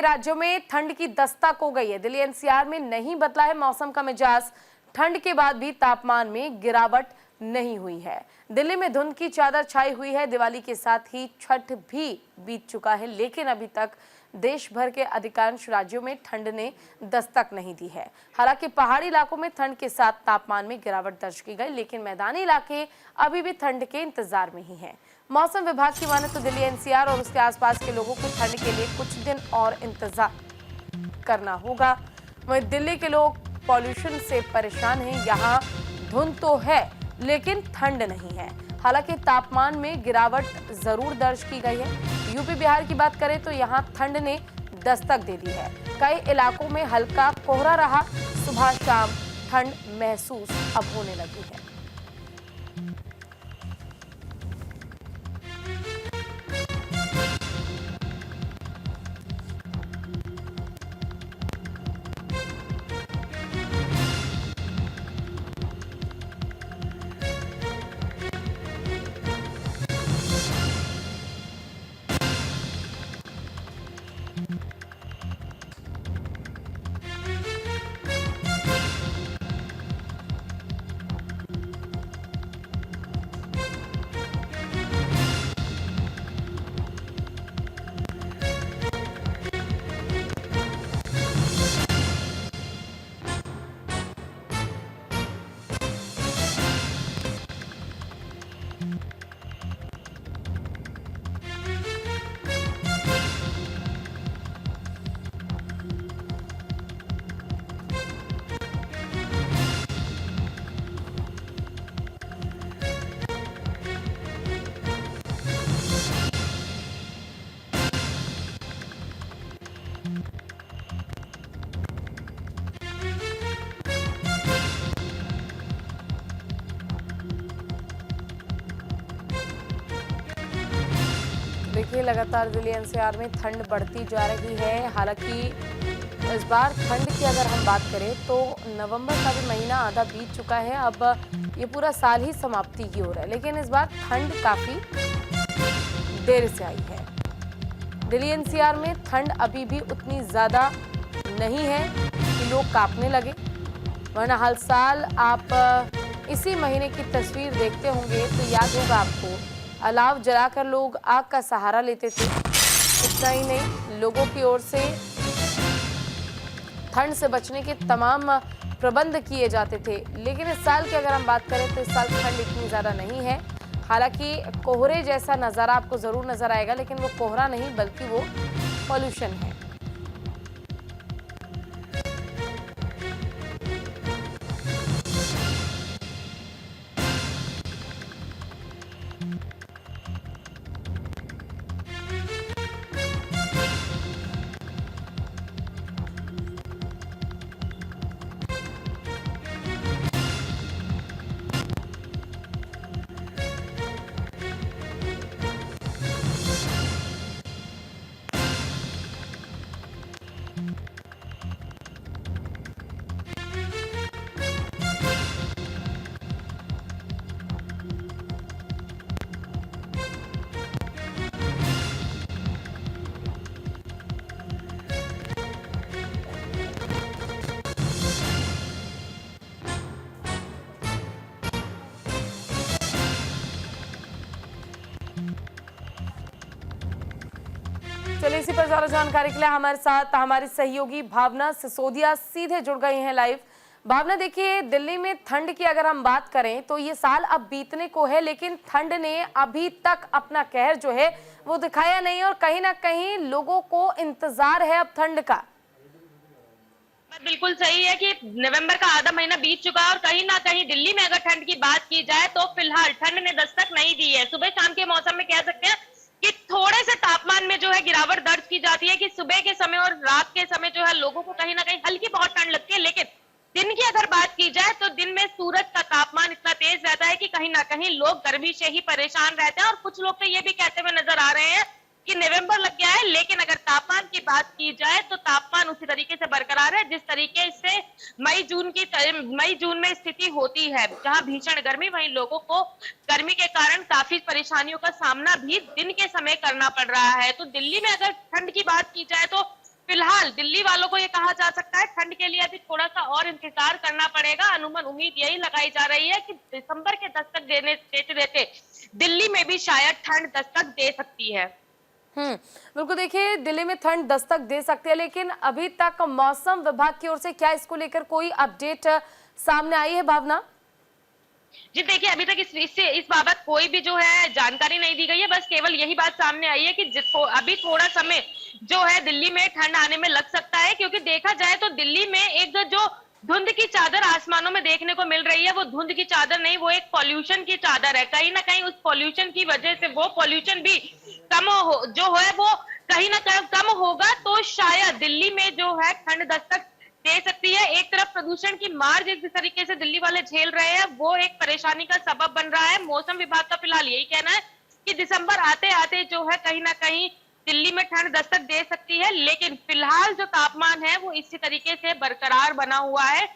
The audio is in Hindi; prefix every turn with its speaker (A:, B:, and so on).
A: राज्यों में ठंड की दस्तक हो गई है। दिल्ली एनसीआर में नहीं बदला है मौसम का मिजाज। ठंड के बाद भी तापमान में गिरावट नहीं हुई है। दिल्ली में धुंध की चादर छाई हुई है। दिवाली के साथ ही छठ भी बीत चुका है, लेकिन अभी तक देश भर के अधिकांश राज्यों में ठंड ने दस्तक नहीं दी है। हालांकि पहाड़ी इलाकों में ठंड के साथ तापमान में गिरावट दर्ज की गई, लेकिन मैदानी इलाके अभी भी ठंड के इंतजार में ही हैं। मौसम विभाग की माने तो दिल्ली एनसीआर और उसके आसपास के लोगों को ठंड के लिए कुछ दिन और इंतजार करना होगा। वहीं दिल्ली के लोग पॉल्यूशन से परेशान हैं। यहाँ धुंध तो है, लेकिन ठंड नहीं है। हालांकि तापमान में गिरावट जरूर दर्ज की गई है। यूपी बिहार की बात करें तो यहाँ ठंड ने दस्तक दे दी है। कई इलाकों में हल्का कोहरा रहा। सुबह शाम ठंड महसूस अब होने लगी है। देखिए, लगातार दिल्ली एनसीआर में ठंड बढ़ती जा रही है। हालांकि इस बार ठंड की अगर हम बात करें तो नवंबर का भी महीना आधा बीत चुका है। अब ये पूरा साल ही समाप्ति की ओर है, लेकिन इस बार ठंड काफी देर से आई है। दिल्ली एनसीआर में ठंड अभी भी उतनी ज्यादा नहीं है कि लोग कांपने लगे, वरना हर साल आप इसी महीने की तस्वीर देखते होंगे तो याद होगा आपको, अलाव जलाकर लोग आग का सहारा लेते थे। इतना ही नहीं, लोगों की ओर से ठंड से बचने के तमाम प्रबंध किए जाते थे। लेकिन इस साल की अगर हम बात करें तो इस साल ठंड इतनी ज़्यादा नहीं है। हालांकि कोहरे जैसा नज़ारा आपको ज़रूर नज़र आएगा, लेकिन वो कोहरा नहीं बल्कि वो पॉल्यूशन है। चलिए, इसी पर ज्यादा जानकारी के लिए हमारे साथ हमारी सहयोगी भावना सिसोदिया सीधे जुड़ गई हैं लाइव। भावना, देखिए, दिल्ली में ठंड की अगर हम बात करें तो ये साल अब बीतने को है, लेकिन ठंड ने अभी तक अपना कहर जो है वो दिखाया नहीं, और कहीं ना कहीं लोगों को इंतजार है अब ठंड का।
B: बिल्कुल सही है कि नवंबर का आधा महीना बीत चुका है और कहीं ना कहीं दिल्ली में अगर ठंड की बात की जाए तो फिलहाल ठंड ने दस्तक नहीं दी है। सुबह शाम के मौसम में कह सकते हैं कि थोड़े से तापमान में जो है गिरावट दर्ज की जाती है कि सुबह के समय और रात के समय जो है लोगों को कहीं ना कहीं हल्की बहुत ठंड लगती है। लेकिन दिन की अगर बात की जाए तो दिन में सूरज का तापमान इतना तेज रहता है कि कहीं ना कहीं लोग गर्मी से ही परेशान रहते हैं। और कुछ लोग तो ये भी कहते हुए नजर आ रहे हैं कि नवंबर लग गया है, लेकिन अगर तापमान की बात की जाए तो तापमान उसी तरीके से बरकरार है जिस तरीके से मई जून में स्थिति होती है, जहां भीषण गर्मी, वहीं लोगों को गर्मी के कारण काफी परेशानियों का सामना भी दिन के समय करना पड़ रहा है। तो दिल्ली में अगर ठंड की बात की जाए तो फिलहाल फिलहाल दिल्ली वालों को ये कहा जा सकता है ठंड के लिए अभी थोड़ा सा और इंतजार करना पड़ेगा। उम्मीद यही लगाई जा रही है कि दिसंबर के दस्तक देते देते दिल्ली में भी शायद ठंड दस्तक दे सकती है।
A: बिल्कुल। देखिए, दिल्ली में ठंड दस्तक दे सकती है, लेकिन अभी तक मौसम विभाग की ओर से क्या इसको लेकर कोई अपडेट सामने आई है भावना?
B: जी देखिए, अभी तक इस बाबत कोई भी जो है जानकारी नहीं दी गई है। बस केवल यही बात सामने आई है कि जिसको अभी थोड़ा समय जो है दिल्ली में ठंड आने में लग सकता है, क्योंकि देखा जाए तो दिल्ली में एक जो धुंध की चादर आसमानों में देखने को मिल रही है, वो धुंध की चादर नहीं, वो एक पॉल्यूशन की चादर है। कहीं ना कहीं उस पॉल्यूशन की वजह से वो पॉल्यूशन भी जो है वो कहीं ना कहीं कम होगा, तो शायद दिल्ली में जो है ठंड दस्तक दे सकती है। एक तरफ प्रदूषण की मार जिस तरीके से दिल्ली वाले झेल रहे हैं, वो एक परेशानी का सबब बन रहा है। मौसम विभाग का फिलहाल यही कहना है कि दिसंबर आते आते जो है कहीं ना कहीं दिल्ली में ठंड दस्तक दे सकती है, लेकिन फिलहाल जो तापमान है वो इसी तरीके से बरकरार बना हुआ है।